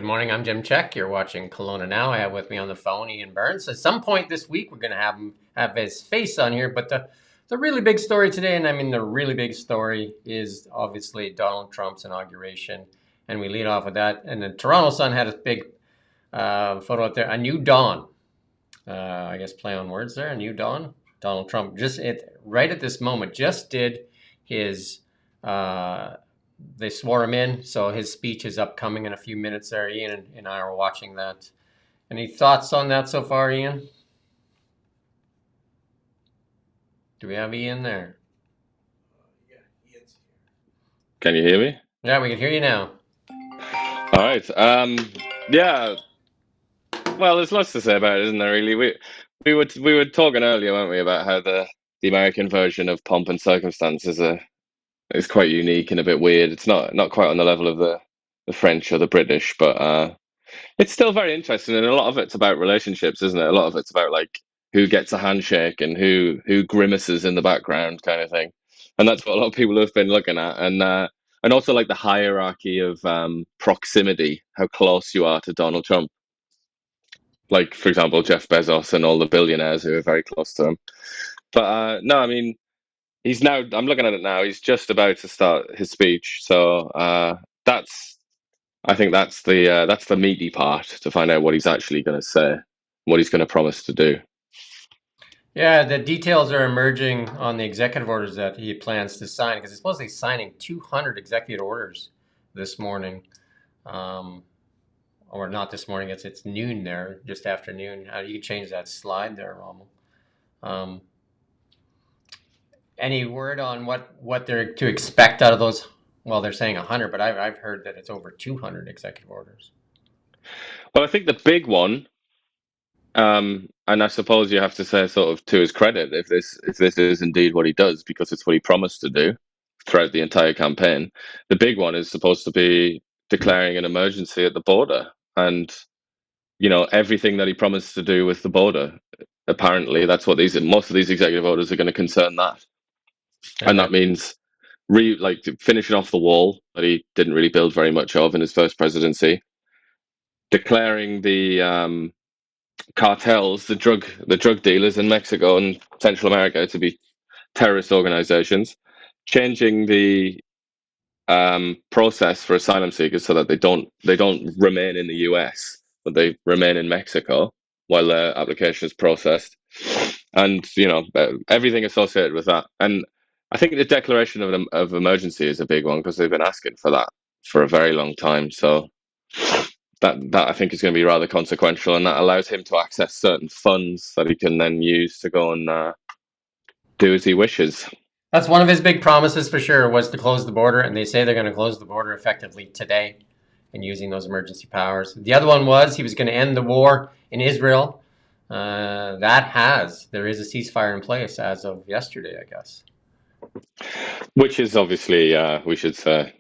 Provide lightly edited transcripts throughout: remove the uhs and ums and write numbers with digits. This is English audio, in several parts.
morning. I'm Jim Check. You're watching Kelowna Now. I have with me on the phone Ian Burns. At some point this week, we're going to have his face on here. But the really big story today, and I mean the really big story, is obviously Donald Trump's inauguration. And we lead off with that. And the Toronto Sun had a big photo out there. A new dawn. I guess play on words there. A new dawn. Donald Trump right at this moment just did his. They swore him in, so his speech is upcoming in a few minutes there. Ian and I are watching that. Any thoughts on that so far, Ian? Do we have Ian there? Yeah, Ian's here. Can you hear me? Yeah, we can hear you now. All right. Yeah. Well, there's lots to say about it, isn't there? Really, we were talking earlier, weren't we, about how the American version of pomp and circumstance is quite unique and a bit weird. It's not quite on the level of the French or the British, but it's still very interesting. And a lot of it's about relationships, isn't it? A lot of it's about like who gets a handshake and who grimaces in the background, kind of thing. And that's what a lot of people have been looking at, and also like the hierarchy of proximity, how close you are to Donald Trump. Like, for example, Jeff Bezos and all the billionaires who are very close to him. But no, I mean, he's now. I'm looking at it now. He's just about to start his speech, so that's. I think that's the meaty part to find out what he's actually going to say, what he's going to promise to do. Yeah, the details are emerging on the executive orders that he plans to sign, because he's supposedly signing 200 executive orders this morning. Or not this morning, it's noon there, just after noon. You can change that slide there, Rommel. Any word on what they're to expect out of those? Well, they're saying 100, but I've heard that it's over 200 executive orders. Well, I think the big one, and I suppose you have to say, sort of to his credit, if this is indeed what he does, because it's what he promised to do throughout the entire campaign. The big one is supposed to be declaring an emergency at the border, and everything that he promised to do with the border. Apparently, that's what most of these executive orders are going to concern that, and that means finishing off the wall that he didn't really build very much of in his first presidency, declaring the cartels, the drug dealers in Mexico and Central America to be terrorist organizations, changing the process for asylum seekers so that they don't remain in the US, but they remain in Mexico while their application is processed, and everything associated with that. And I think the declaration of emergency is a big one, because they've been asking for that for a very long time. So that I think is going to be rather consequential, and that allows him to access certain funds that he can then use to go and do as he wishes. That's one of his big promises for sure, was to close the border, and they say they're going to close the border effectively today and using those emergency powers. The other one was he was going to end the war in Israel. There is a ceasefire in place as of yesterday, I guess. Which is obviously, we should say,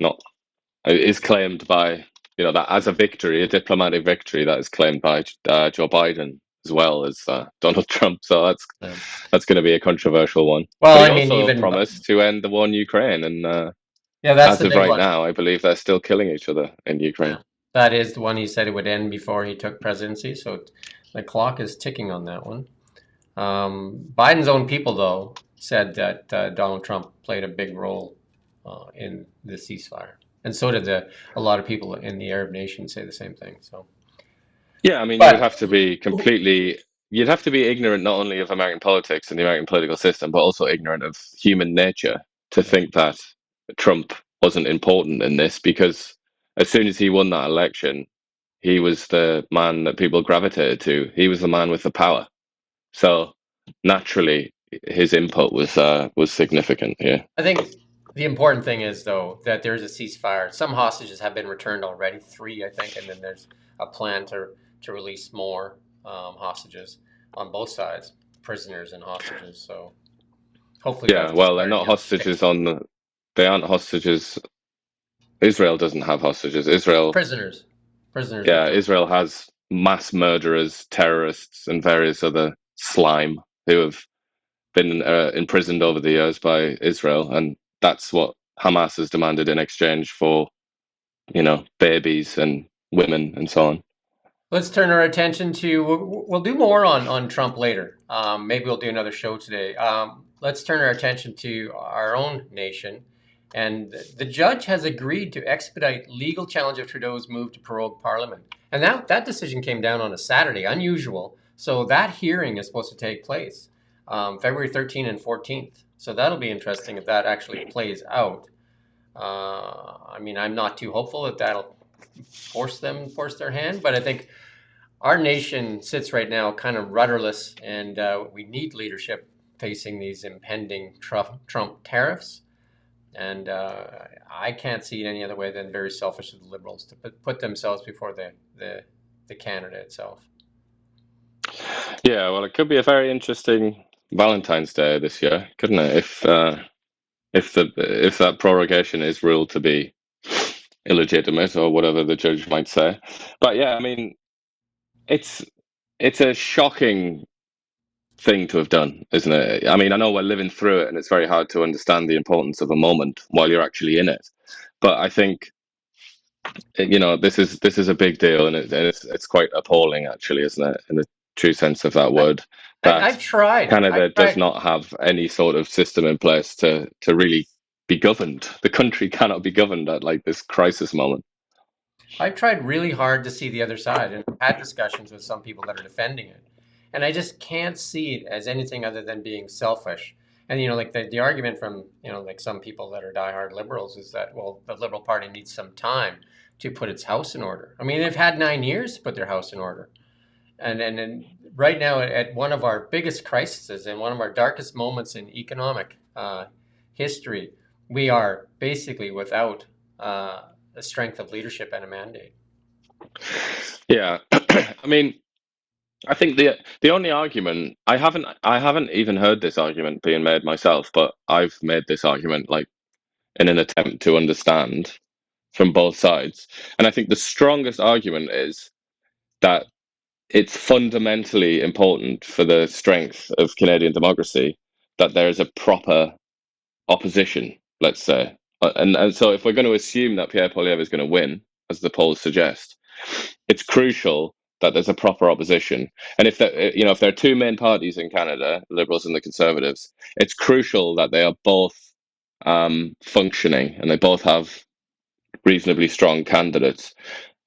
is claimed by, that as a victory, a diplomatic victory that is claimed by Joe Biden as well as Donald Trump. So that's going to be a controversial one. Well, but he also even promised to end the war in Ukraine, and that's as of right now, I believe they're still killing each other in Ukraine. Yeah. That is the one he said it would end before he took presidency. So the clock is ticking on that one. Biden's own people, though, said that Donald Trump played a big role in the ceasefire, and so did a lot of people in the Arab nations say the same thing. So. Yeah, I mean, you'd have to be ignorant not only of American politics and the American political system, but also ignorant of human nature to think that Trump wasn't important in this, because as soon as he won that election, he was the man that people gravitated to. He was the man with the power. So naturally, his input was significant here. I think the important thing is, though, that there is a ceasefire. Some hostages have been returned already, 3, I think, and then there's a plan to release more hostages on both sides, prisoners and hostages. So hopefully, they're not hostages they aren't hostages. Israel doesn't have hostages. Prisoners. Yeah, Israel has mass murderers, terrorists, and various other slime who have been imprisoned over the years by Israel, and that's what Hamas has demanded in exchange for, babies and women, and so on. Let's turn our attention to, we'll do more on Trump later. Maybe we'll do another show today. Let's turn our attention to our own nation. And the judge has agreed to expedite legal challenge of Trudeau's move to prorogue Parliament. And that decision came down on a Saturday, unusual. So that hearing is supposed to take place February 13th and 14th. So that'll be interesting if that actually plays out. I mean, I'm not too hopeful that that'll force their hand, but I think our nation sits right now kind of rudderless, and we need leadership facing these impending Trump tariffs. And I can't see it any other way than very selfish of the Liberals to put themselves before the candidate itself. Yeah, well, it could be a very interesting Valentine's Day this year, couldn't it? If that prorogation is ruled to be illegitimate or whatever the judge might say. But yeah, I mean, it's a shocking thing to have done, isn't it? I mean, I know we're living through it, and it's very hard to understand the importance of a moment while you're actually in it. But I think, you know, this is a big deal, and it's quite appalling, actually, isn't it? In the true sense of that word, that I've tried. Canada does not have any sort of system in place to really be governed. The country cannot be governed at like this crisis moment. I've tried really hard to see the other side and had discussions with some people that are defending it. And I just can't see it as anything other than being selfish. And, you know, like the argument from, you know, like some people that are diehard liberals is that, well, the Liberal Party needs some time to put its house in order. I mean, they've had 9 years to put their house in order. And right now, at one of our biggest crises and one of our darkest moments in economic history, we are basically without a strength of leadership and a mandate. Yeah, I mean, I think the only argument I haven't even heard this argument being made myself, but I've made this argument like in an attempt to understand from both sides, and I think the strongest argument is that it's fundamentally important for the strength of Canadian democracy that there is a proper opposition, let's say. And so if we're going to assume that Pierre Poilievre is going to win, as the polls suggest, it's crucial that there's a proper opposition. And if there are two main parties in Canada, the Liberals and the Conservatives, it's crucial that they are both functioning and they both have reasonably strong candidates.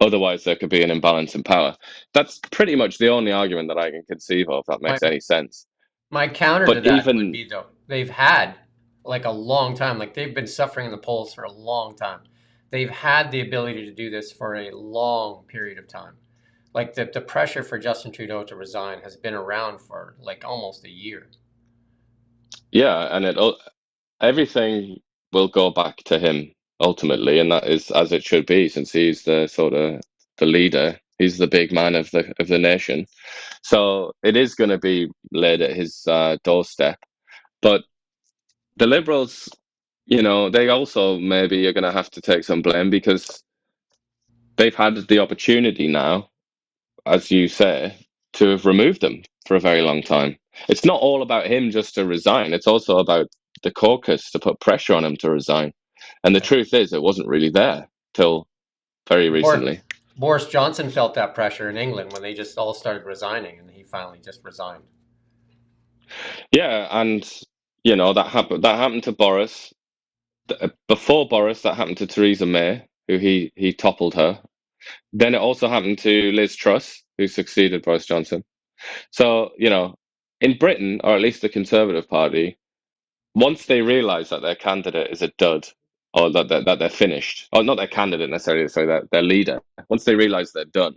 Otherwise, there could be an imbalance in power. That's pretty much the only argument that I can conceive of that makes any sense. My counter to But that even would be, though, they've had like a long time, like they've been suffering in the polls for a long time. They've had the ability to do this for a long period of time. Like the pressure for Justin Trudeau to resign has been around for like almost a year. yeah, and everything will go back to him ultimately, and that is as it should be, since he's the sort of the leader. He's the big man of the nation. So it is going to be laid at his doorstep. But the Liberals, you know, they also maybe are going to have to take some blame because they've had the opportunity now, as you say, to have removed them for a very long time. It's not all about him just to resign. It's also about the caucus to put pressure on him to resign. And the truth is, it wasn't really there till very recently. Boris Johnson felt that pressure in England when they just all started resigning, and he finally just resigned. Yeah, and you know that happened. That happened to Boris. Before Boris, that happened to Theresa May, who he toppled her. Then it also happened to Liz Truss, who succeeded Boris Johnson. So, you know, in Britain, or at least the Conservative Party, once they realise that their candidate is a dud, or that they're finished, or not their candidate necessarily, sorry, their leader, once they realise they're done,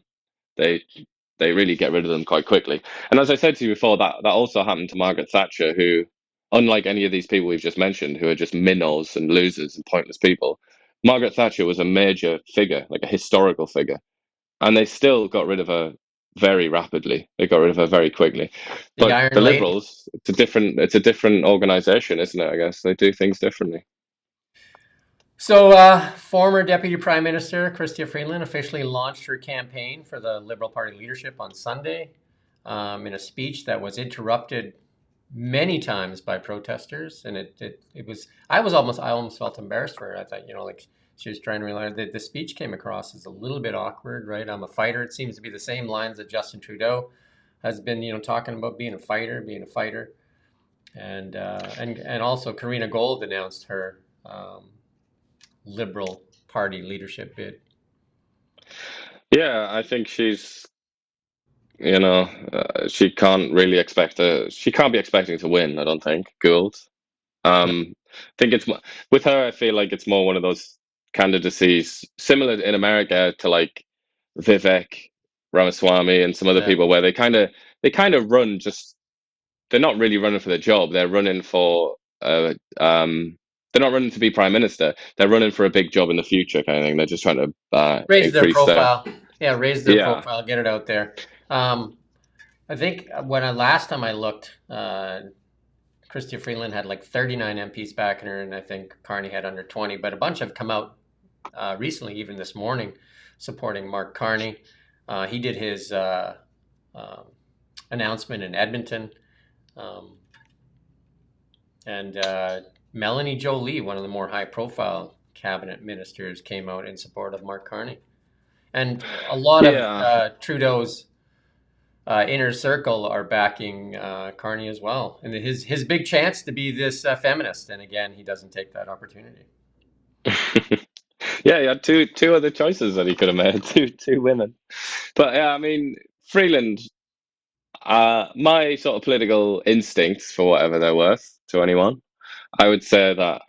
they really get rid of them quite quickly. And as I said to you before, that also happened to Margaret Thatcher, who, unlike any of these people we've just mentioned, who are just minnows and losers and pointless people, Margaret Thatcher was a major figure, like a historical figure, and they still got rid of her very rapidly. They got rid of her very quickly. But the Liberals, it's a different organisation, isn't it? I guess they do things differently. So, former Deputy Prime Minister Chrystia Freeland officially launched her campaign for the Liberal Party leadership on Sunday in a speech that was interrupted many times by protesters, and it was I almost felt embarrassed for her. I thought, you know, like she was trying to realize that the speech came across as a little bit awkward, right? I'm a fighter. It seems to be the same lines that Justin Trudeau has been, talking about being a fighter. And also Karina Gold announced her Liberal Party leadership bid. Yeah, I think she's, she can't really she can't be expecting to win, I don't think, Gould. I think with her, I feel like it's more one of those candidacies similar in America to like Vivek Ramaswamy and some other people where they kind of run just, they're not really running for the job. They're running for they're not running to be prime minister. They're running for a big job in the future, kind of thing. They're just trying to Raise their increase profile. Raise their yeah. profile, get it out there. I think last time I looked, Chrystia Freeland had like 39 MPs backing her, and I think Carney had under 20. But a bunch have come out recently, even this morning, supporting Mark Carney. He did his announcement in Edmonton. And Melanie Jolie, one of the more high-profile cabinet ministers, came out in support of Mark Carney. And a lot of Trudeau's inner circle are backing Carney as well. And his big chance to be this feminist. And again, he doesn't take that opportunity. Yeah, he had two other choices that he could have made, two women. But yeah, I mean, Freeland, my sort of political instincts, for whatever they're worth to anyone, I would say that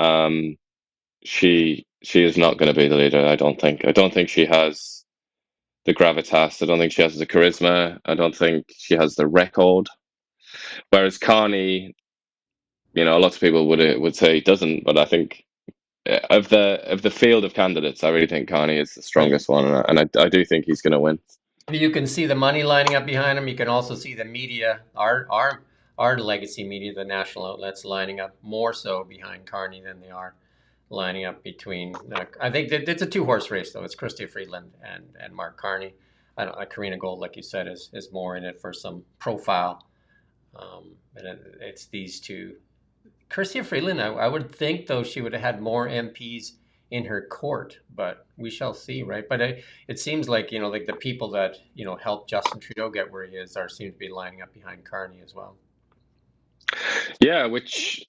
she is not going to be the leader. I don't think. I don't think she has the gravitas. I don't think she has the charisma. I don't think she has the record. Whereas Carney, lots of people would say he doesn't, but I think of the field of candidates, I really think Carney is the strongest one, and I do think he's going to win. You can see the money lining up behind him. You can also see the media, our legacy media, the national outlets, lining up more so behind Carney than they are lining up between. I think that it's a two-horse race, though. It's Chrystia Freeland and Mark Carney. Karina Gold, like you said, is more in it for some profile. And it's these two. Chrystia Freeland, I would think, though, she would have had more MPs in her court, but we shall see, right? But it seems like, like the people that, helped Justin Trudeau get where he is seem to be lining up behind Carney as well. Yeah, which,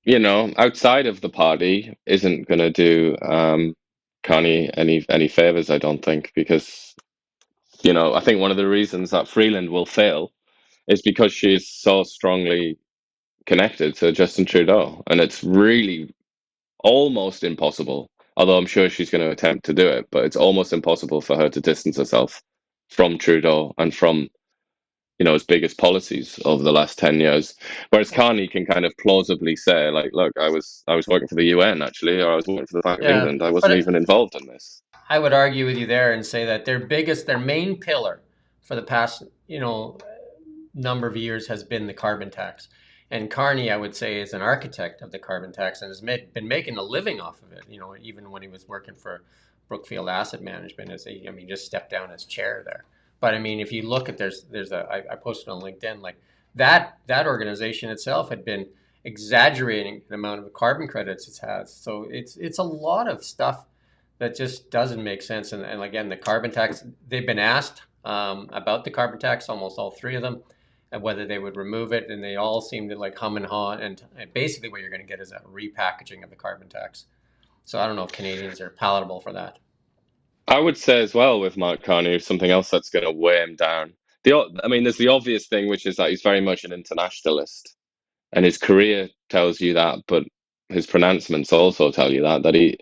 outside of the party isn't going to do Carney any favors, I don't think, because, I think one of the reasons that Freeland will fail is because she's so strongly connected to Justin Trudeau, and it's really almost impossible, although I'm sure she's going to attempt to do it, but it's almost impossible for her to distance herself from Trudeau and from, his biggest policies over the last 10 years. Whereas Carney can kind of plausibly say, like, look, I was working for the UN, actually, or I was working for the Bank of England. I wasn't even involved in this. I would argue with you there and say that their main pillar for the past, number of years has been the carbon tax. And Carney, I would say, is an architect of the carbon tax and has been making a living off of it. Even when he was working for Brookfield Asset Management, just stepped down as chair there. But if you look at I posted on LinkedIn, like that organization itself had been exaggerating the amount of carbon credits it has. So it's a lot of stuff that just doesn't make sense. And again, the carbon tax, they've been asked about the carbon tax, almost all three of them, and whether they would remove it, and they all seem to like hum and haw, and basically what you're going to get is a repackaging of the carbon tax. So I don't know if Canadians are palatable for that. I would say as well with Mark Carney, something else that's going to weigh him down. There's the obvious thing, which is that he's very much an internationalist, and his career tells you that, but his pronouncements also tell you that he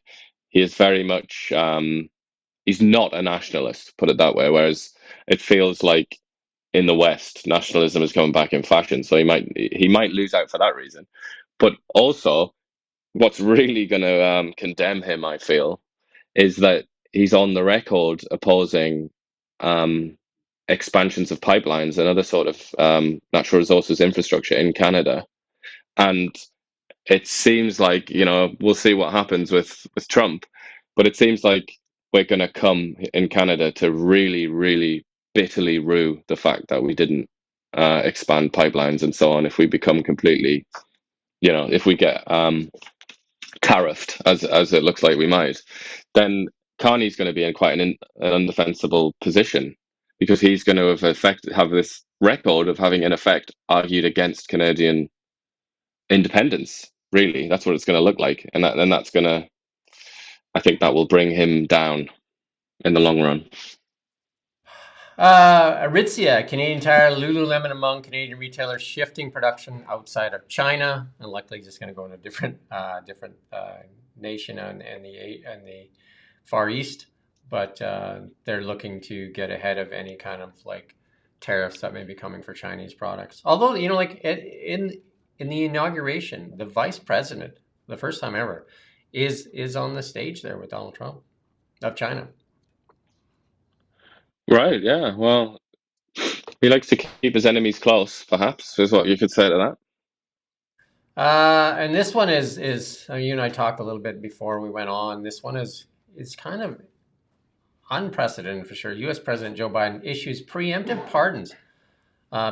is very much he's not a nationalist, put it that way. Whereas it feels like in the West, nationalism is coming back in fashion, so he might lose out for that reason. But also, what's really going to condemn him, I feel, is that he's on the record opposing expansions of pipelines and other sort of natural resources infrastructure in Canada. And it seems like, we'll see what happens with Trump, but it seems like we're going to come in Canada to really, really bitterly rue the fact that we didn't expand pipelines and so on if we become completely, if we get tariffed, as it looks like we might, then Carney's going to be in quite an undefensible position because he's going to have this record of having, in effect, argued against Canadian independence. Really, that's what it's going to look like, and that's going to, I think, that will bring him down in the long run. Aritzia, Canadian Tire, Lululemon among Canadian retailers shifting production outside of China, and likely just going to go in a different nation and the Far East. But they're looking to get ahead of any kind of like tariffs that may be coming for Chinese products. Although, you know, like in the inauguration, the vice president, the first time ever, is on the stage there with Donald Trump of China. Right, yeah. Well, he likes to keep his enemies close, perhaps, is what you could say to that. And this one is you and I talked a little bit before we went on. This one is kind of unprecedented for sure. U.S. President Joe Biden issues preemptive pardons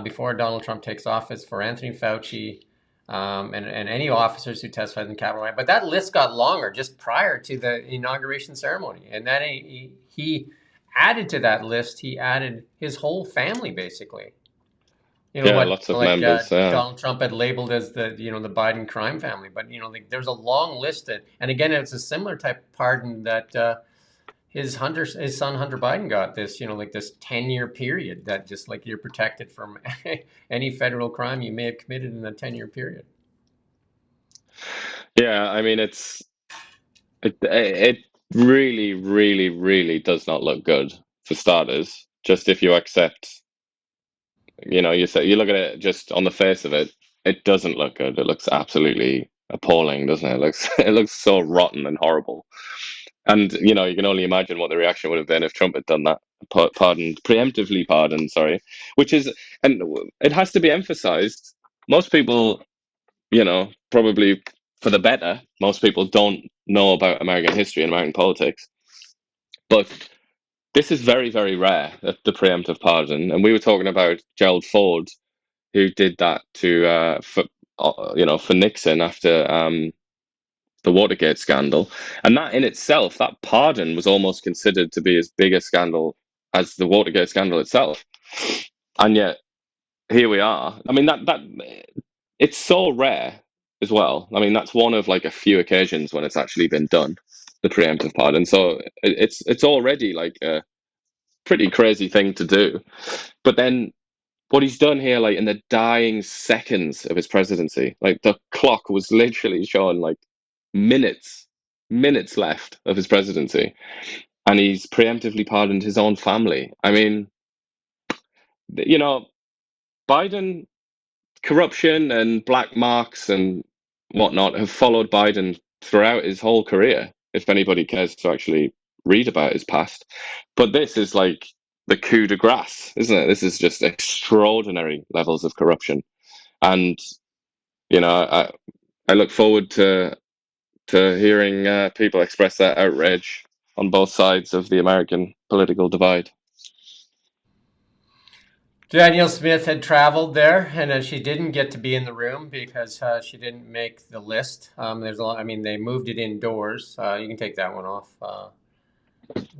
before Donald Trump takes office for Anthony Fauci and any officers who testified in the Capitol. But that list got longer just prior to the inauguration ceremony, and then he added to that list. He added his whole family, basically. You know, lots of members. Donald Trump had labeled as the Biden crime family, but there's a long list and again, it's a similar type of pardon that his son Hunter Biden got. This this 10-year period that just like you're protected from any federal crime you may have committed in a 10-year period. Yeah, I mean it really, really, really does not look good for starters. Just if you accept, you look at it just on the face of it, it doesn't look good. It looks absolutely appalling, doesn't it? It looks so rotten and horrible. And you can only imagine what the reaction would have been if Trump had done that, preemptively pardoned, sorry. Which is, and it has to be emphasized, most people, probably for the better, most people don't know about American history and American politics. But this is very, very rare, the preemptive pardon. And we were talking about Gerald Ford, who did that for Nixon after the Watergate scandal. And that in itself, that pardon was almost considered to be as big a scandal as the Watergate scandal itself. And yet, here we are. I mean, that it's so rare as well. I mean, that's one of like a few occasions when it's actually been done, the preemptive pardon. So it's already like a pretty crazy thing to do. But then what he's done here, like in the dying seconds of his presidency, like the clock was literally showing like minutes left of his presidency, and he's preemptively pardoned his own family. I mean, Biden, corruption and black marks and whatnot have followed Biden throughout his whole career, if anybody cares to actually read about his past. But this is like the coup de grace, isn't it? This is just extraordinary levels of corruption. And, I look forward to hearing people express their outrage on both sides of the American political divide. Danielle Smith had traveled there, and she didn't get to be in the room because she didn't make the list. There's a lot. I mean, they moved it indoors. You can take that one off.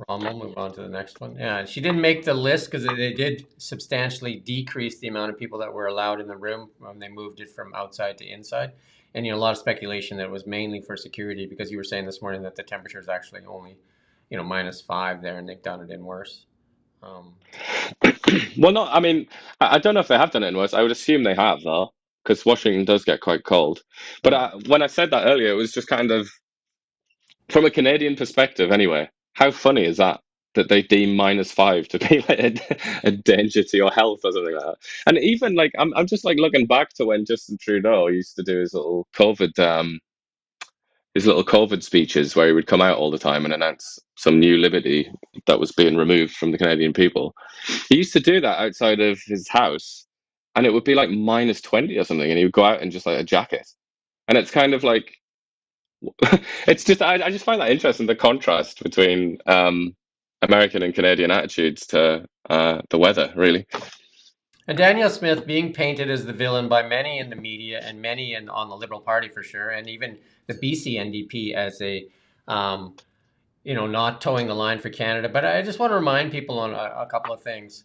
We'll move on to the next one. Yeah, she didn't make the list because they did substantially decrease the amount of people that were allowed in the room when they moved it from outside to inside. And a lot of speculation that it was mainly for security because you were saying this morning that the temperature is actually only, -5 there, and they've done it in worse. Well, no, I mean, I don't know if they have done it in worse. I would assume they have, though, because Washington does get quite cold. But when I said that earlier, it was just kind of, from a Canadian perspective anyway, how funny is that they deem -5 to be like a danger to your health or something like that? And even like, I'm just like looking back to when Justin Trudeau used to do his little COVID speeches where he would come out all the time and announce some new liberty that was being removed from the Canadian people. He used to do that outside of his house, and it would be like -20 or something, and he would go out in just like a jacket. And it's kind of like, it's just, I just find that interesting, the contrast between American and Canadian attitudes to the weather, really. And Danielle Smith being painted as the villain by many in the media and many on the Liberal Party for sure, and even the BC NDP as a, not towing the line for Canada. But I just want to remind people on a couple of things.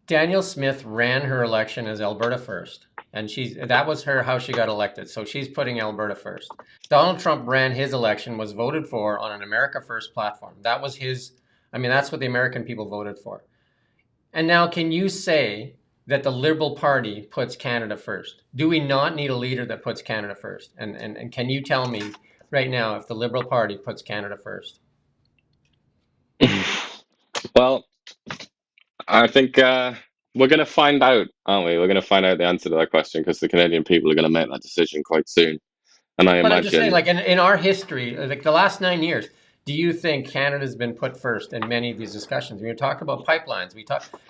Danielle Smith ran her election as Alberta first, and that was how she got elected. So she's putting Alberta first. Donald Trump ran his election, was voted for on an America First platform. That was his. That's what the American people voted for. And now, can you say that the Liberal Party puts Canada first? Do we not need a leader that puts Canada first? And can you tell me right now if the Liberal Party puts Canada first? Well, I think we're going to find out, aren't we? We're going to find out the answer to that question because the Canadian people are going to make that decision quite soon. And I But I'm just saying, imagine, like in our history, like the last 9 years, do you think Canada's been put first in many of these discussions? We talk about pipelines.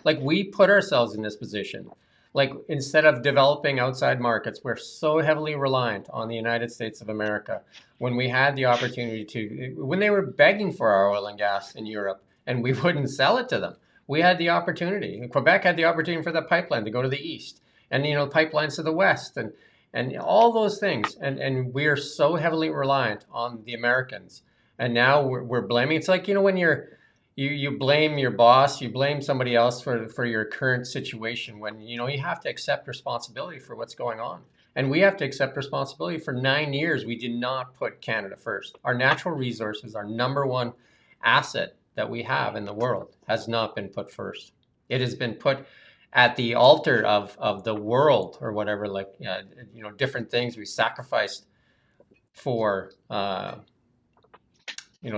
We put ourselves in this position. Like instead of developing outside markets, we're so heavily reliant on the United States of America. When we had the opportunity when they were begging for our oil and gas in Europe, and we wouldn't sell it to them, we had the opportunity. Quebec had the opportunity for that pipeline to go to the east, and pipelines to the west, and all those things. And we're so heavily reliant on the Americans. And now we're blaming. It's like, when you blame your boss, you blame somebody else for your current situation, when, you have to accept responsibility for what's going on. And we have to accept responsibility. For 9 years, we did not put Canada first. Our natural resources, our number one asset that we have in the world, has not been put first. It has been put at the altar of the world, or whatever, different things we sacrificed for,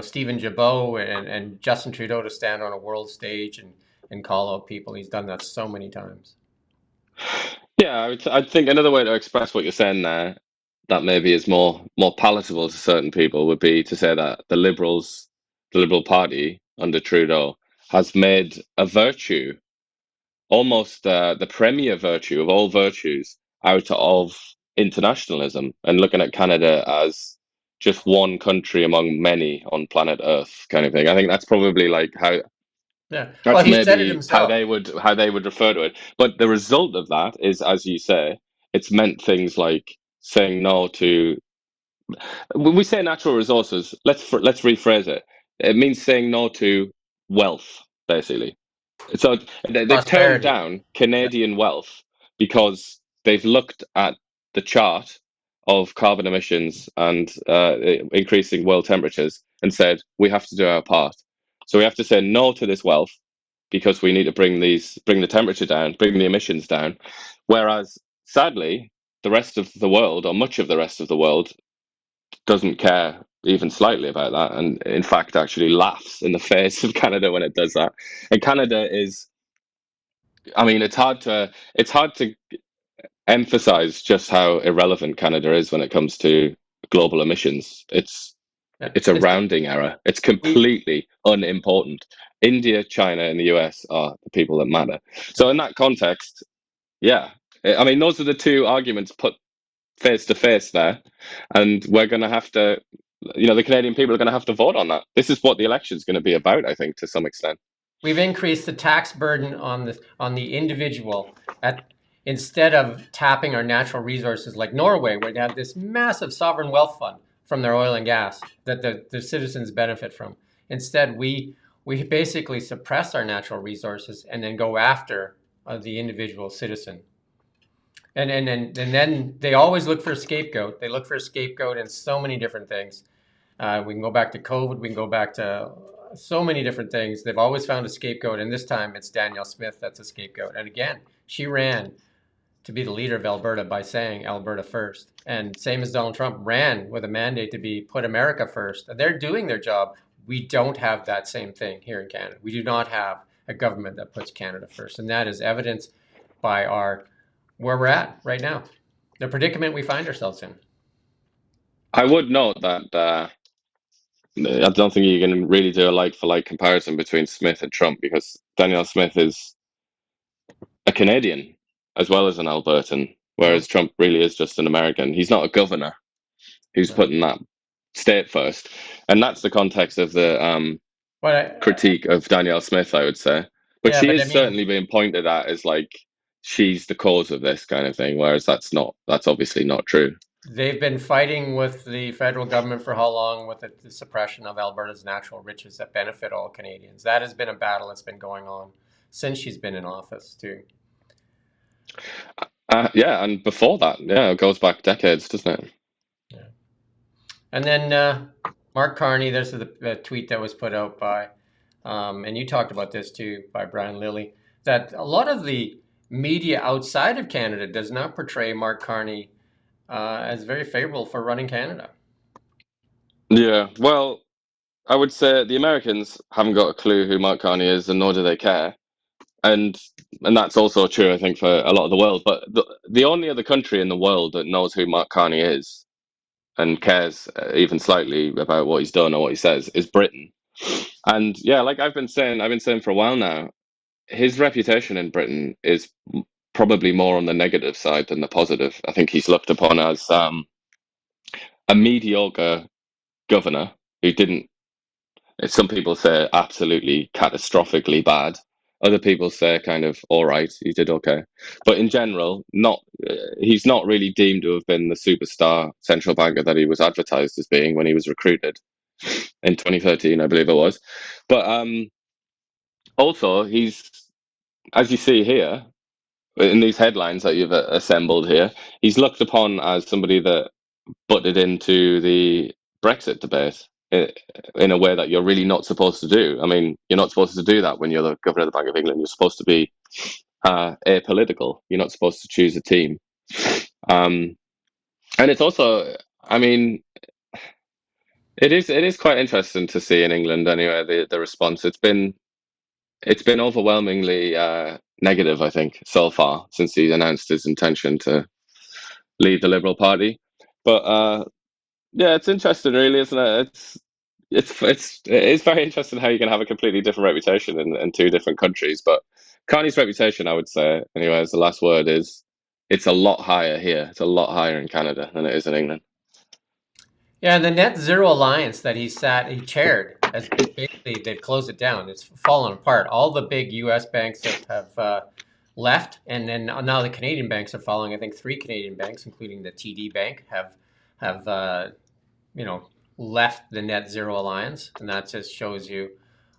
Stephen Jabot and Justin Trudeau to stand on a world stage and call out people. He's done that so many times. yeah, I think another way to express what you're saying there, that maybe is more palatable to certain people, would be to say that the Liberal Party under Trudeau has made a virtue, almost the premier virtue of all virtues, out of internationalism, and looking at Canada as just one country among many on planet Earth, kind of thing. I think that's probably like how Yeah. Well, that's he said it maybe how himself. they would refer to it. But the result of that is, as you say, it's meant things like saying no to. When we say natural resources, let's rephrase it. It means saying no to wealth, basically. So they've turned Prosperity. down Canadian wealth because they've looked at the chart of carbon emissions and increasing world temperatures and said, we have to do our part. So we have to say no to this wealth because we need to bring the temperature down, bring the emissions down. Whereas, sadly, the rest of the world, or much of the rest of the world, doesn't care even slightly about that, and in fact actually laughs in the face of Canada when it does that. And Canada is, it's hard to emphasize just how irrelevant Canada is when it comes to global emissions. Yeah. It's a rounding error. It's completely unimportant. India, China, and the US are the people that matter. So in that context, yeah, those are the two arguments put face to face there, and we're going to have to, the Canadian people are going to have to vote on that. This is what the election is going to be about, I think, to some extent. We've increased the tax burden on the individual instead of tapping our natural resources like Norway, where they have this massive sovereign wealth fund from their oil and gas that the citizens benefit from. Instead, we basically suppress our natural resources and then go after the individual citizen. And then they always look for a scapegoat. They look for a scapegoat in so many different things. We can go back to COVID. We can go back to so many different things. They've always found a scapegoat, and this time it's Danielle Smith that's a scapegoat. And again, she ran to be the leader of Alberta by saying Alberta first. And same as Donald Trump ran with a mandate to put America first. They're doing their job. We don't have that same thing here in Canada. We do not have a government that puts Canada first. And that is evidenced by where we're at right now, the predicament we find ourselves in. I would note that I don't think you can really do a like-for-like comparison between Smith and Trump, because Danielle Smith is a Canadian as well as an Albertan, whereas Trump really is just an American. He's not a governor who's putting that state first. And that's the context of the critique of Danielle Smith, I would say. But Yeah, she but I is mean, certainly being pointed at as like she's the cause of this kind of thing, whereas that's obviously not true. they've been fighting with the federal government for how long with the suppression of Alberta's natural riches that benefit all Canadians? That has been a battle that's been going on since she's been in office, too. Yeah, and before that, yeah, it goes back decades, doesn't it? Yeah. And then Mark Carney, there's the tweet that was put out by, and you talked about this too, by Brian Lilly, that a lot of the media outside of Canada does not portray Mark Carney as very favorable for running Canada. Yeah, well, I would say the Americans haven't got a clue who Mark Carney is, and nor do they care. And that's also true, I think, for a lot of the world. But the only other country in the world that knows who Mark Carney is and cares even slightly about what he's done or what he says is Britain. And yeah, like I've been saying for a while now, his reputation in Britain is probably more on the negative side than the positive. I think he's looked upon as a mediocre governor who didn't. Some people say absolutely catastrophically bad. Other people say kind of all right, he did okay, but in general, not. He's not really deemed to have been the superstar central banker that he was advertised as being when he was recruited in 2013, I believe it was. But also, he's, as you see here in these headlines that you've assembled here, he's looked upon as somebody that butted into the Brexit debate in a way that you're really not supposed to do. I mean, you're not supposed to do that when you're the governor of the Bank of England. You're supposed to be apolitical. You're not supposed to choose a team. And it's also, I mean, it is quite interesting to see in England anyway the response. It's been overwhelmingly negative, I think, so far since he announced his intention to leave the Liberal Party. But yeah, it's interesting, really, isn't it? It is very interesting how you can have a completely different reputation in two different countries. But Carney's reputation, I would say, anyway, as the last word is, it's a lot higher here. It's a lot higher in Canada than it is in England. Yeah, the Net Zero Alliance that he chaired has been basically they've closed it down. It's fallen apart. All the big U.S. banks have left, and then now the Canadian banks are following. I think three Canadian banks, including the TD Bank, have you know left the Net Zero Alliance, and that just shows you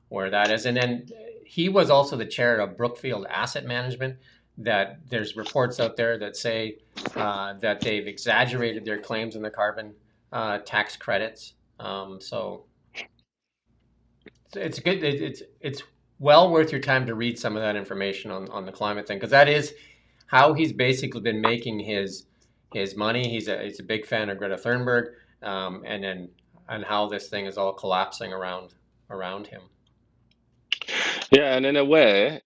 where that is. And then he was also the chair of Brookfield Asset Management. That there's reports out there that say that they've exaggerated their claims in the carbon tax credits. So it's good. It's well worth your time to read some of that information on the climate thing because that is how he's basically been making his money. He's a big fan of Greta Thunberg, and how this thing is all collapsing around him. Yeah, and in a way,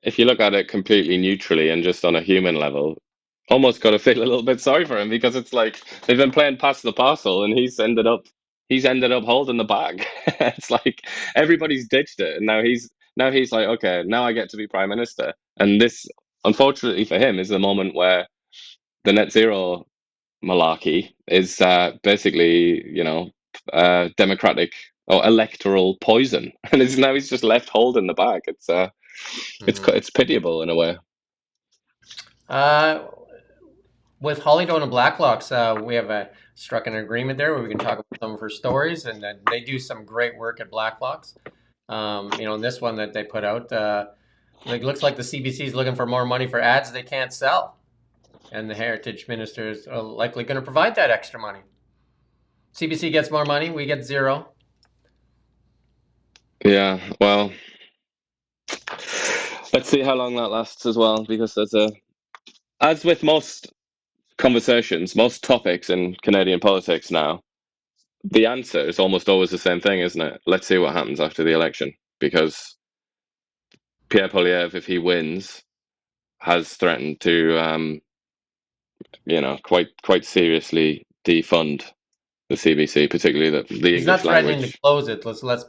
if you look at it completely neutrally and just on a human level, almost got to feel a little bit sorry for him because it's like they've been playing pass the parcel and he's ended up holding the bag. It's like everybody's ditched it and now he's like, okay, now I get to be prime minister. And this, unfortunately for him, is the moment where the net zero malarkey is basically, democratic or electoral poison, and now he's just left holding the bag. Mm-hmm. It's pitiable in a way. Uh, with Hollydone and Blacklocks, we have struck an agreement there where we can talk about some of her stories, and they do some great work at Blacklocks. In this one that they put out, it looks like the CBC is looking for more money for ads they can't sell, and the Heritage Minister is likely going to provide that extra money. CBC gets more money, we get zero. Yeah, well, let's see how long that lasts as well, because as with most conversations, most topics in Canadian politics now, the answer is almost always the same thing, isn't it? Let's see what happens after the election, because Pierre Poilievre, if he wins, has threatened to, quite seriously defund the CBC, particularly the He's not English threatening to language. close it. Let's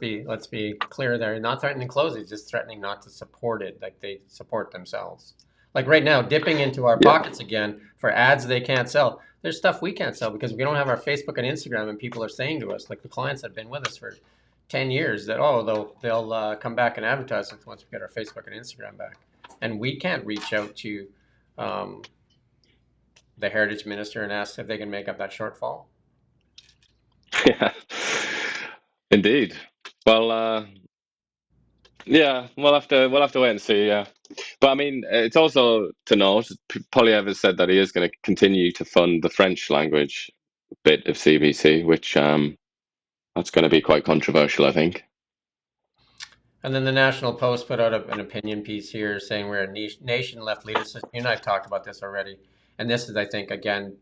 be clear there. He's not threatening to close it. He's just threatening not to support it like they support themselves. Like right now, dipping into our Yeah, pockets again for ads they can't sell. There's stuff we can't sell because we don't have our Facebook and Instagram, and people are saying to us, like the clients that have been with us for 10 years that they'll come back and advertise it once we get our Facebook and Instagram back, and we can't reach out to um, the heritage minister and ask if they can make up that shortfall. Yeah, indeed. Well, yeah, we'll have to wait and see. Yeah, but I mean, it's also to note, Polyev has said that he is going to continue to fund the French language bit of CBC, which that's going to be quite controversial, I think. And then the National Post put out an opinion piece here saying we're a nation left leadership. You and I have talked about this already. And this is, I think, again,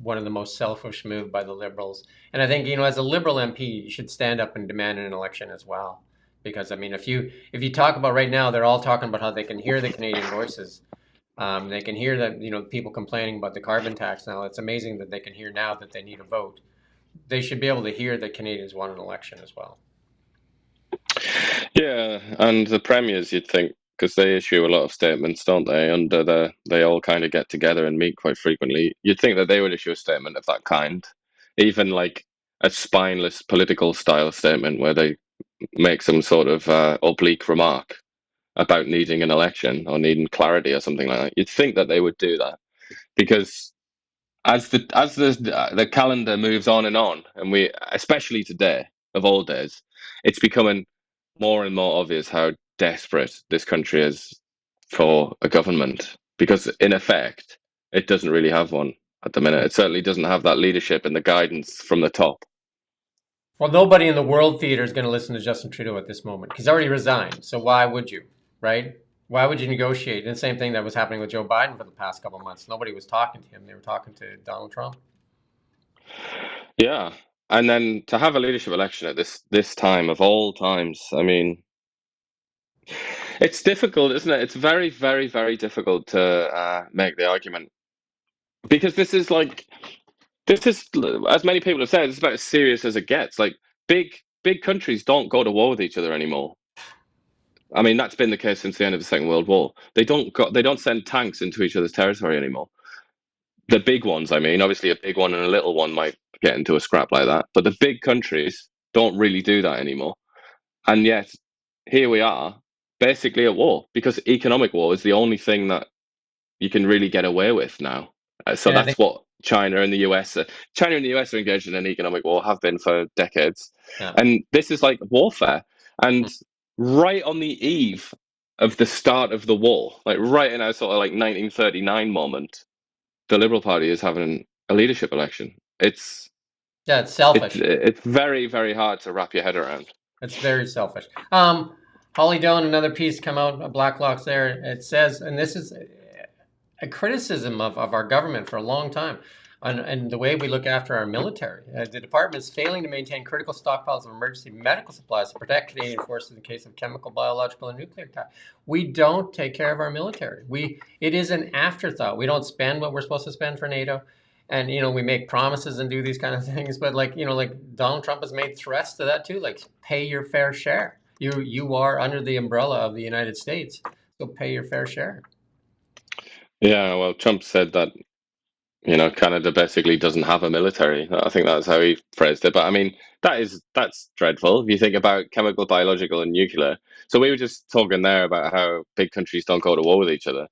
one of the most selfish moves by the Liberals. And I think, as a Liberal MP, you should stand up and demand an election as well. Because, I mean, if you talk about right now, they're all talking about how they can hear the Canadian voices. They can hear that, people complaining about the carbon tax now. It's amazing that they can hear now that they need a vote. They should be able to hear that Canadians want an election as well. Yeah, and the premiers, you'd think, because they issue a lot of statements, don't they? They all kind of get together and meet quite frequently. You'd think that they would issue a statement of that kind, even like a spineless political style statement where they make some sort of oblique remark about needing an election or needing clarity or something like that. You'd think that they would do that because as the calendar moves on, and we, especially today of all days, it's becoming more and more obvious how desperate this country is for a government, because in effect it doesn't really have one at the minute. It certainly doesn't have that leadership and the guidance from the top. Well, nobody in the world theater is going to listen to Justin Trudeau at this moment. He's already resigned. So why would you, right? Why would you negotiate? And the same thing that was happening with Joe Biden for the past couple of months. Nobody was talking to him. They were talking to Donald Trump. Yeah, and then to have a leadership election at this time of all times, I mean, it's difficult, isn't it? It's very, very, very difficult to make the argument because this is, as many people have said, it's about as serious as it gets. Like big countries don't go to war with each other anymore. I mean, that's been the case since the end of the Second World War. They don't send tanks into each other's territory anymore. The big ones, I mean, obviously a big one and a little one might get into a scrap like that, but the big countries don't really do that anymore. And yet, here we are, basically at war, because economic war is the only thing that you can really get away with now. So And I that's think, what China and the US are engaged in an economic war, have been for decades. yeah. And this is like warfare. And right on the eve of the start of the war, like right in our sort of like 1939 moment, the Liberal Party is having a leadership election. It's Selfish. it's very, very hard to wrap your head around. It's very selfish. Holly Doan, another piece come out, Blacklock's there. It says, and this is a criticism of our government for a long time, and the way we look after our military. The department is failing to maintain critical stockpiles of emergency medical supplies to protect Canadian forces in case of chemical, biological, and nuclear attack. We don't take care of our military. It is an afterthought. We don't spend what we're supposed to spend for NATO. And we make promises and do these kind of things, but like Donald Trump has made threats to that too, like pay your fair share. You are under the umbrella of the United States, so pay your fair share. Yeah, well, Trump said that, Canada basically doesn't have a military. I think that's how he phrased it. But I mean, that's dreadful if you think about chemical, biological, and nuclear. So we were just talking there about how big countries don't go to war with each other.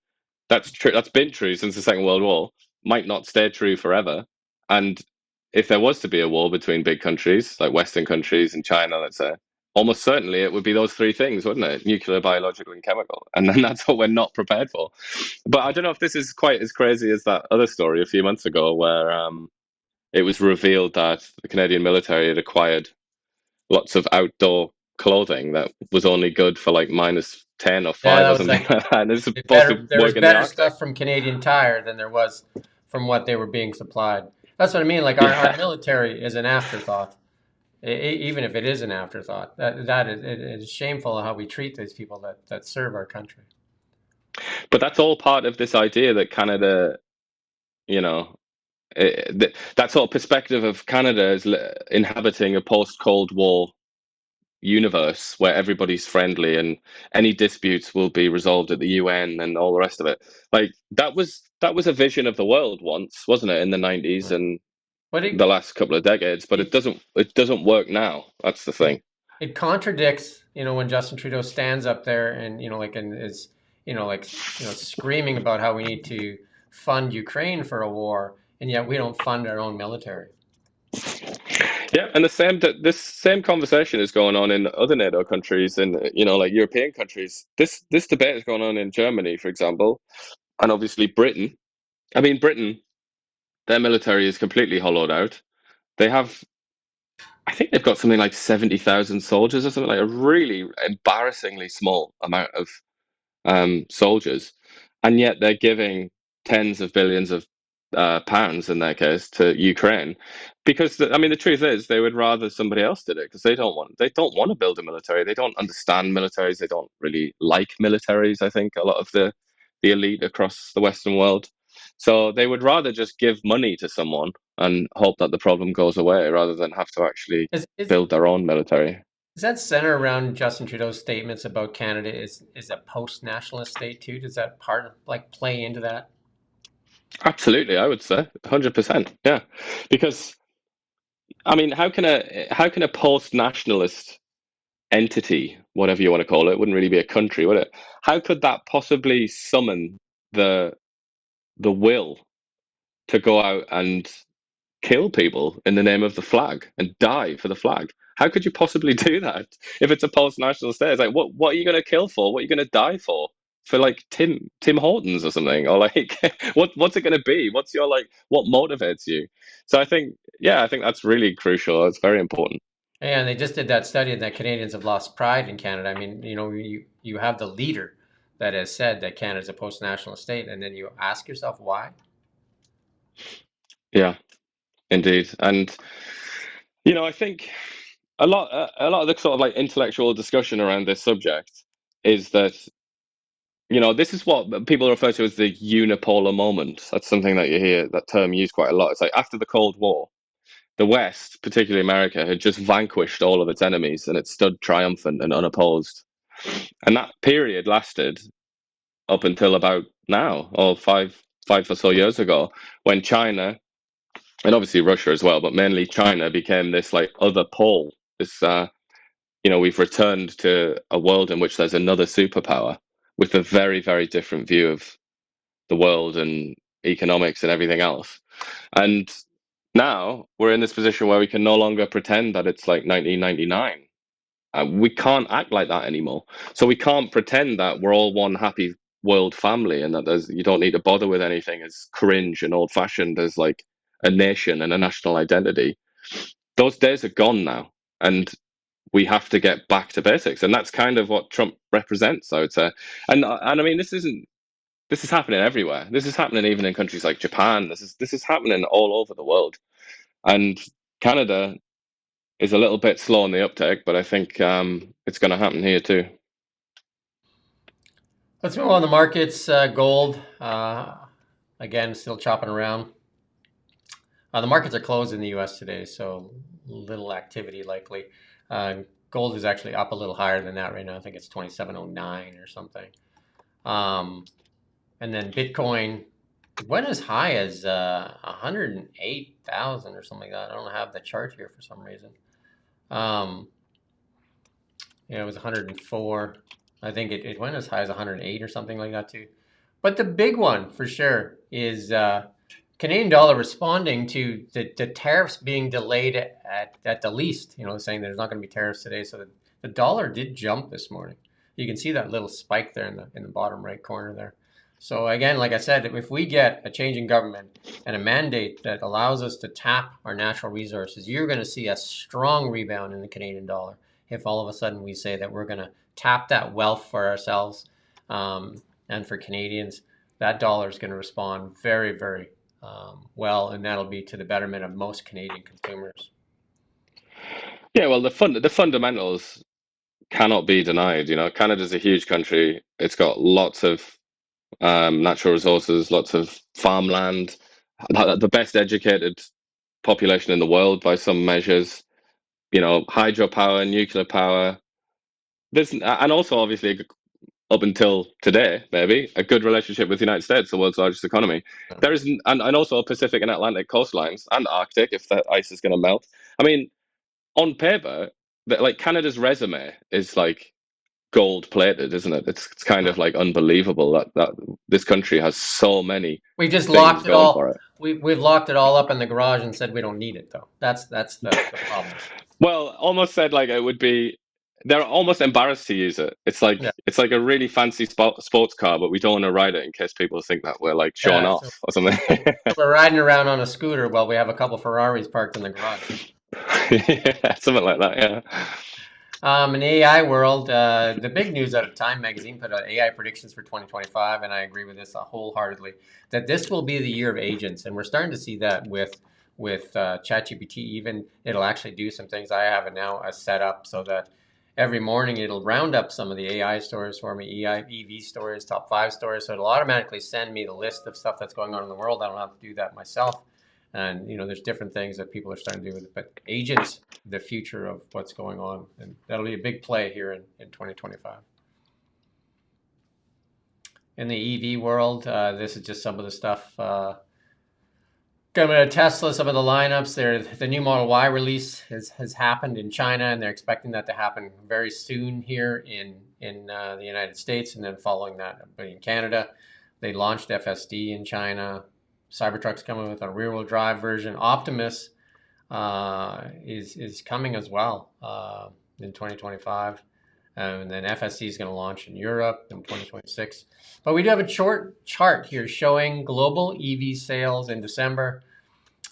That's true. That's been true since the Second World War. Might not stay true forever. And if there was to be a war between big countries, like Western countries and China, let's say, almost certainly it would be those three things, wouldn't it? Nuclear, biological, and chemical. And then that's what we're not prepared for. But I don't know if this is quite as crazy as that other story a few months ago where it was revealed that the Canadian military had acquired lots of outdoor clothing that was only good for like -10 or 5 That or was something like like that. And it's supposed to there was work in the better Arctic. stuff from Canadian Tire than there was from what they were being supplied. That's what I mean. Like our military is an afterthought, even if it is an afterthought. It is shameful how we treat these people that serve our country. But that's all part of this idea that Canada, you know, that sort of perspective of Canada as inhabiting a post-Cold War universe where everybody's friendly and any disputes will be resolved at the UN and all the rest of it. Like that was a vision of the world once, wasn't it, in the 90s and But the last couple of decades? But it doesn't work now. That's the thing. it contradicts, when Justin Trudeau stands up there and and is screaming about how we need to fund Ukraine for a war, and yet we don't fund our own military. Yeah, and this same conversation is going on in other NATO countries and like European countries. This debate is going on in Germany, for example, and obviously Britain. I mean, Britain, their military is completely hollowed out. They have, I think they've got something like 70,000 soldiers or something, like a really embarrassingly small amount of soldiers, and yet they're giving tens of billions of pounds in their case to Ukraine, because I mean the truth is they would rather somebody else did it because they don't want to build a military. They don't understand militaries. They don't really like militaries. I think a lot of the elite across the Western world. So they would rather just give money to someone and hope that the problem goes away rather than have to actually Is build their own military. Does that center around Justin Trudeau's statements about Canada is a post-nationalist state too? Does that part play into that? Absolutely, I would say 100%. Yeah, because I mean, how can a post-nationalist entity, whatever you want to call it, wouldn't really be a country, would it? How could that possibly summon the the will to go out and kill people in the name of the flag and die for the flag? How could you possibly do that if it's a post-national state? It's like, what are you going to kill for? What are you going to die for? For like Tim Hortons or something, or like what's it going to be? What's your like what motivates you? So I think that's really crucial. It's very important. And they just did that study that Canadians have lost pride in Canada. I mean, you have the leader that has said that Canada is a post-national state, and then you ask yourself why. Yeah, indeed. And I think a lot of the sort of like intellectual discussion around this subject is that this is what people refer to as the unipolar moment. That's something that you hear that term used quite a lot. It's like after the Cold War, the West, particularly America, had just vanquished all of its enemies and it stood triumphant and unopposed. And that period lasted up until about now, or five or so years ago, when China, and obviously Russia as well, but mainly China, became this like other pole. This we've returned to a world in which there's another superpower with a very, very different view of the world and economics and everything else. And now we're in this position where we can no longer pretend that it's like 1999. We can't act like that anymore. So we can't pretend that we're all one happy world family and that you don't need to bother with anything as cringe and old fashioned as like a nation and a national identity. Those days are gone now. And we have to get back to basics, and that's kind of what Trump represents, I would say. And I mean, this is happening everywhere. This is happening even in countries like Japan. This is happening all over the world, and Canada is a little bit slow on the uptake, but I think it's going to happen here too. Let's move on to the markets. Gold, again, still chopping around. The markets are closed in the U.S. today, so little activity likely. Gold is actually up a little higher than that right now. I think it's 2709 or something. And then Bitcoin went as high as 108,000 or something like that. I don't have the chart here for some reason. It was 104. I think it went as high as 108 or something like that too. But the big one for sure is Canadian dollar responding to the tariffs being delayed at the least, saying there's not going to be tariffs today. So the dollar did jump this morning. You can see that little spike there in the bottom right corner there. So again, like I said, if we get a change in government and a mandate that allows us to tap our natural resources, you're going to see a strong rebound in the Canadian dollar. If all of a sudden we say that we're going to tap that wealth for ourselves and for Canadians, that dollar is going to respond very, very well, and that'll be to the betterment of most Canadian consumers. Yeah, well, the fundamentals cannot be denied. Canada's a huge country. It's got lots of natural resources, lots of farmland, the best educated population in the world by some measures. Hydropower, nuclear power. And also obviously up until today, maybe a good relationship with the United States, the world's largest economy. There is, and also Pacific and Atlantic coastlines and Arctic if the ice is going to melt. I mean, on paper, like Canada's resume is like gold plated, isn't it? It's kind of like unbelievable that this country has so many We just things locked it going for all. it. We've locked it all up in the garage and said we don't need it though. That's the problem. Well, almost said like it would be. They're almost embarrassed to use it. Yeah. It's like a really fancy sports car, but we don't want to ride it in case people think that we're like showing Yeah. off So, or something. so we're riding around on a scooter while we have a couple Ferraris parked in the garage. Yeah, something like that. Yeah. In the AI world, the big news out of Time magazine put out AI predictions for 2025, and I agree with this wholeheartedly, that this will be the year of agents, and we're starting to see that with ChatGPT. Even it'll actually do some things. I have it now set up so that every morning it'll round up some of the AI stories for me, EV stories, top 5 stories, so it'll automatically send me the list of stuff that's going on in the world. I don't have to do that myself. And there's different things that people are starting to do with it, but agents, the future of what's going on, and that'll be a big play here in 2025. In the EV world, this is just some of the stuff coming out of Tesla. Some of the lineups. The new Model Y release has happened in China, and they're expecting that to happen very soon here in the United States, and then following that in Canada. They launched FSD in China. Cybertruck's coming with a rear-wheel drive version. Optimus is coming as well in 2025. And then FSD is going to launch in Europe in 2026. But we do have a short chart here showing global EV sales in December.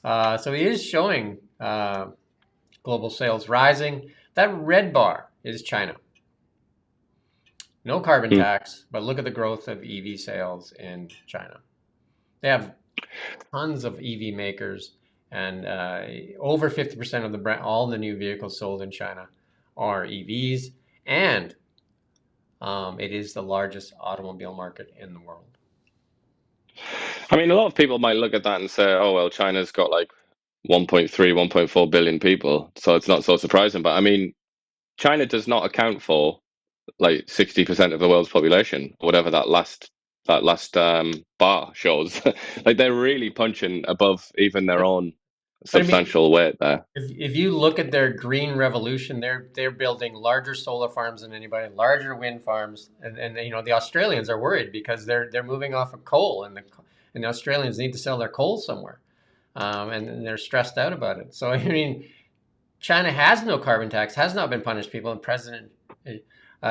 So it is showing global sales rising. That red bar is China. No carbon tax, but look at the growth of EV sales in China. They have tons of EV makers, and over 50% of all the new vehicles sold in China are EVs, and it is the largest automobile market in the world. I mean, a lot of people might look at that and say, "Oh well, China's got like 1.3, 1.4 billion people, so it's not so surprising." But I mean, China does not account for like 60% of the world's population, or whatever that last bar shows. Like they're really punching above even their own But I mean, substantial weight there. if you look at their green revolution, they're building larger solar farms than anybody, larger wind farms, and the Australians are worried because they're moving off of coal, and the Australians need to sell their coal somewhere, and they're stressed out about it. So I mean, China has no carbon tax, has not been punished people, and President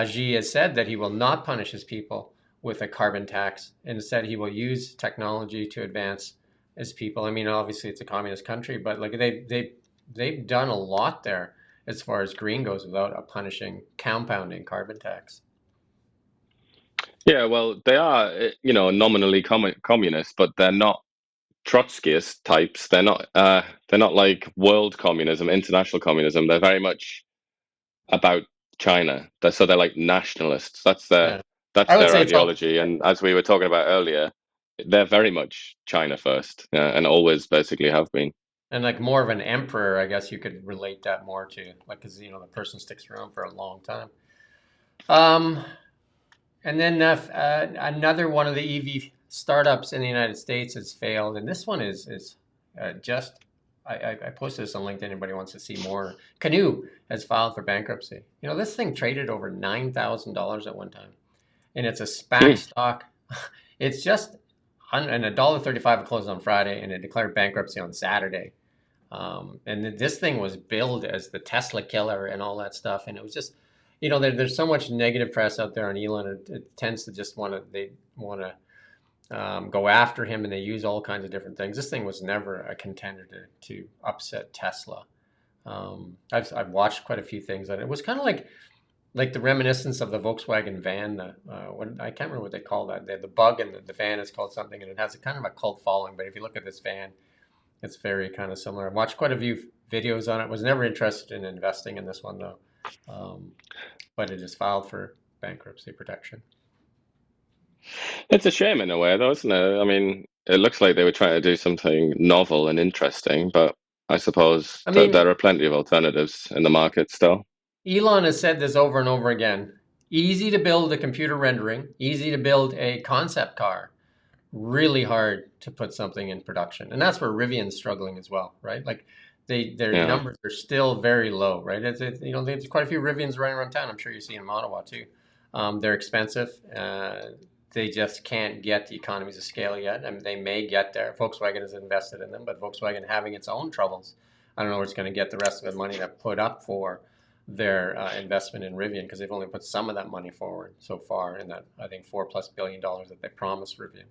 Xi has said that he will not punish his people with a carbon tax. Instead, he will use technology to advance his people. I mean, obviously, it's a communist country, but like they've done a lot there as far as green goes without a punishing, compounding carbon tax. Yeah, well, they are, nominally communist, but they're not Trotskyist types. They're not like world communism, international communism. They're very much about China. So they're like nationalists. That's their Yeah, that's I would their say it's all, ideology. And as we were talking about earlier, they're very much China first, and always basically have been. and like more of an emperor, I guess you could relate that more to, like, because the person sticks around for a long time. Um, And then another one of the EV startups in the United States has failed, and this one is just. I posted this on LinkedIn. Anybody wants to see more? Canoe has filed for bankruptcy. This thing traded over $9,000 at one time, and it's a SPAC stock. It's just and $1.35 closed on Friday, and it declared bankruptcy on Saturday. And this thing was billed as the Tesla killer and all that stuff, and it was just, there's so much negative press out there on Elon. It tends to just they want to go after him, and they use all kinds of different things. This thing was never a contender to upset Tesla. I've watched quite a few things, and it was kind of like the reminiscence of the Volkswagen van. I can't remember what they call that. The bug in the van is called something, and it has a kind of a cult following. But if you look at this van, it's very kind of similar. I watched quite a few videos on it. Was never interested in investing in this one though, but it is filed for bankruptcy protection. It's a shame in a way, though, isn't it? I mean, it looks like they were trying to do something novel and interesting, but I suppose I that there mean, are plenty of alternatives in the market still. Elon has said this over and over again. Easy to build a computer rendering, easy to build a concept car, really hard to put something in production. And that's where Rivian's struggling as well, right? Like their numbers are still very low, right? There's quite a few Rivians running around town. I'm sure you see in Ottawa too. They're expensive. They just can't get the economies of scale yet. I mean, they may get there. Volkswagen has invested in them, but Volkswagen having its own troubles. I don't know where it's going to get the rest of the money to put up for their investment in Rivian, because they've only put some of that money forward so far in that, I think, $4+ billion that they promised Rivian.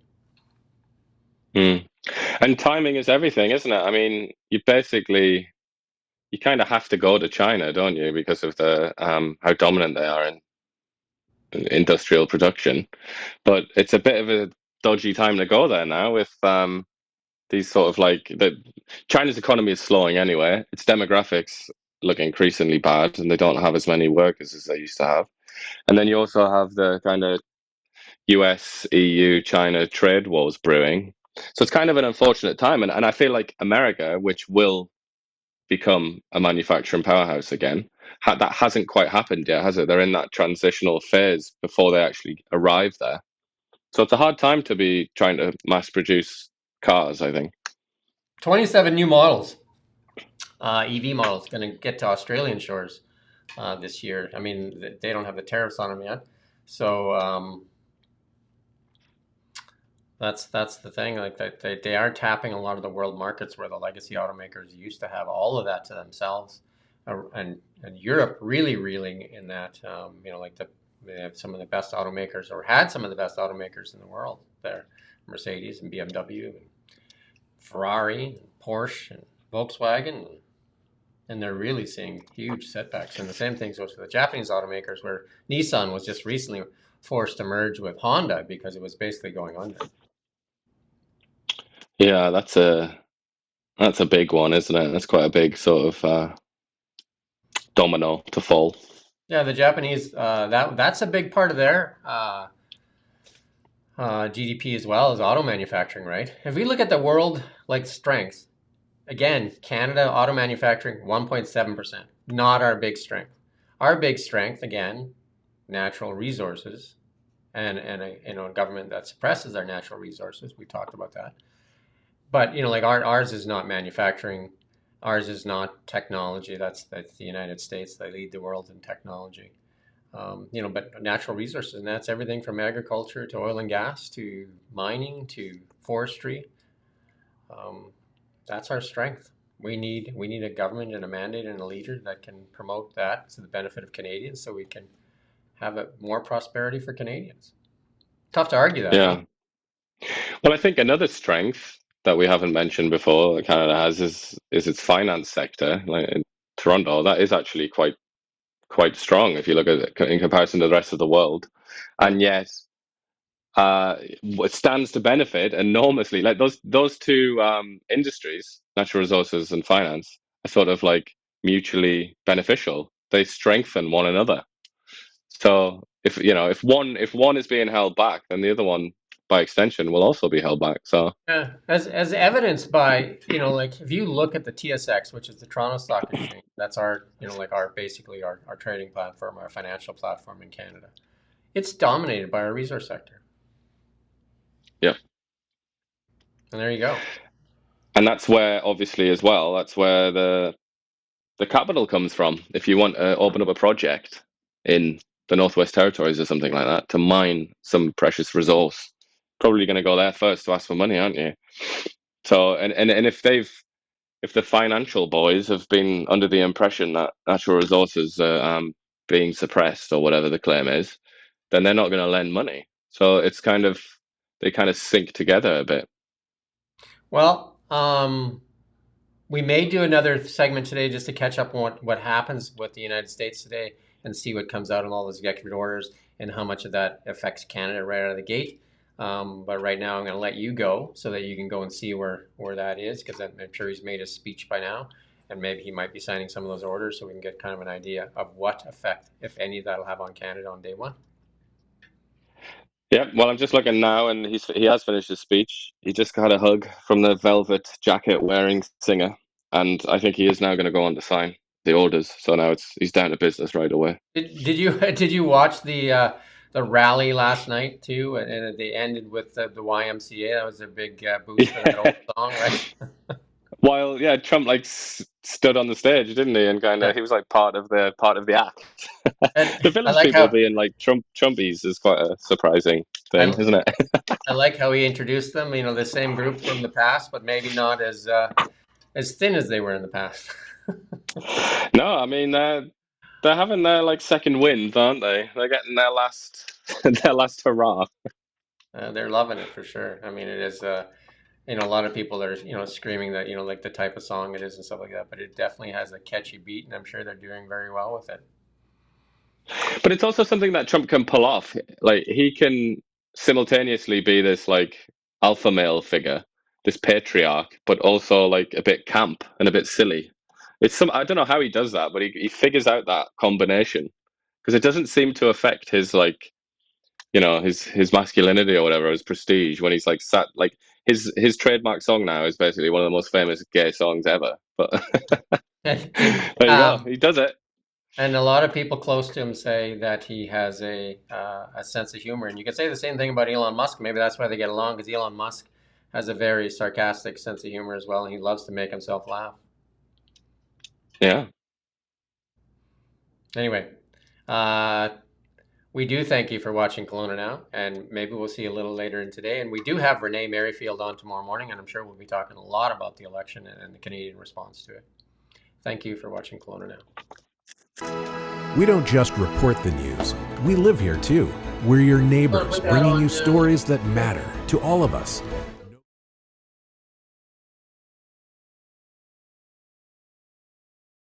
And timing is everything, isn't it? I mean, you kind of have to go to China, don't you, because of the how dominant they are in industrial production. But it's a bit of a dodgy time to go there now with these sort of China's economy is slowing anyway. Its demographics look increasingly bad, and they don't have as many workers as they used to have. And then you also have the kind of US, EU, China trade wars brewing. So it's kind of an unfortunate time. And I feel like America, which will become a manufacturing powerhouse again, that hasn't quite happened yet, has it? They're in that transitional phase before they actually arrive there. So it's a hard time to be trying to mass produce cars, I think. 27 new models, EV models, going to get to Australian shores this year. I mean, they don't have the tariffs on them yet. So that's the thing. Like they are tapping a lot of the world markets where the legacy automakers used to have all of that to themselves, and Europe really reeling in that. They have some of the best automakers, or had some of the best automakers in the world there, Mercedes and BMW and Ferrari and Porsche and Volkswagen, and they're really seeing huge setbacks. And the same thing goes for the Japanese automakers, where Nissan was just recently forced to merge with Honda because it was basically going under. Yeah, that's a big one, isn't it? That's quite a big sort of domino to fall. Yeah, the Japanese, that's a big part of their GDP as well as auto manufacturing, right? If we look at the world strengths, again, Canada auto manufacturing 1.7%, not our big strength. Our big strength, again, natural resources, and a government that suppresses our natural resources. We talked about that, but ours is not manufacturing. Ours is not technology. That's the United States. They lead the world in technology. But natural resources, and that's everything from agriculture to oil and gas to mining to forestry. That's our strength. We need a government and a mandate and a leader that can promote that to the benefit of Canadians, so we can have more prosperity for Canadians. Tough to argue that. Yeah. Huh? Well, I think another strength that we haven't mentioned before that Canada has is its finance sector. Like in Toronto, that is actually quite strong if you look at it in comparison to the rest of the world, and yet it stands to benefit enormously. Like those two industries, natural resources and finance, are sort of like mutually beneficial. They strengthen one another. So if one is being held back, then the other one, by extension, will also be held back. So yeah, as evidenced by if you look at the TSX, which is the Toronto Stock Exchange, that's our basically our trading platform, our financial platform in Canada. It's dominated by our resource sector. Yep. And there you go. And that's where, obviously, as well, that's where the capital comes from. If you want to open up a project in the Northwest Territories or something like that to mine some precious resource, probably going to go there first to ask for money, aren't you? So, and if the financial boys have been under the impression that natural resources are being suppressed or whatever the claim is, then they're not going to lend money. So it's they kind of sync together a bit. Well, we may do another segment today just to catch up on what happens with the United States today and see what comes out of all those executive orders and how much of that affects Canada right out of the gate. But right now I'm going to let you go so that you can go and see where that is, because I'm sure he's made a speech by now, and maybe he might be signing some of those orders so we can get kind of an idea of what effect, if any, that'll have on Canada on day one. Yeah, well, I'm just looking now, and he has finished his speech. He just got a hug from the velvet jacket wearing singer, and I think he is now going to go on to sign the orders. So now he's down to business right away. Did you watch the rally last night too? And they ended with the YMCA. That was a big boost for that old song, right? While Trump stood on the stage, didn't he? And kind Yeah. of he was like part of the act. And The I village like people how being like Trumpies is quite a surprising thing, I, isn't it? I like how he introduced them. You know, the same group from the past, but maybe not as thin as they were in the past. No, I mean they're having their like second wind, aren't they? They're getting their last their last hurrah. They're loving it for sure. I mean, it is. You know, a lot of people are screaming that like the type of song it is and stuff like that. But it definitely has a catchy beat, and I'm sure they're doing very well with it. But it's also something that Trump can pull off. Like he can simultaneously be this like alpha male figure, this patriarch, but also like a bit camp and a bit silly. I don't know how he does that, but he figures out that combination because it doesn't seem to affect his like his masculinity or whatever, his prestige when he's like sat like his trademark song now is basically one of the most famous gay songs ever. But And there you go, he does it. and a lot of people close to him say that he has a sense of humor, and you could say the same thing about Elon Musk. Maybe that's why they get along, because Elon Musk has a very sarcastic sense of humor as well, and he loves to make himself laugh. Yeah. Anyway, we do thank you for watching Kelowna Now, and maybe we'll see you a little later in today. And we do have Renee Merrifield on tomorrow morning, and I'm sure we'll be talking a lot about the election and the Canadian response to it. Thank you for watching Kelowna Now. We don't just report the news. We live here too. We're your neighbors, bringing you stories that matter to all of us.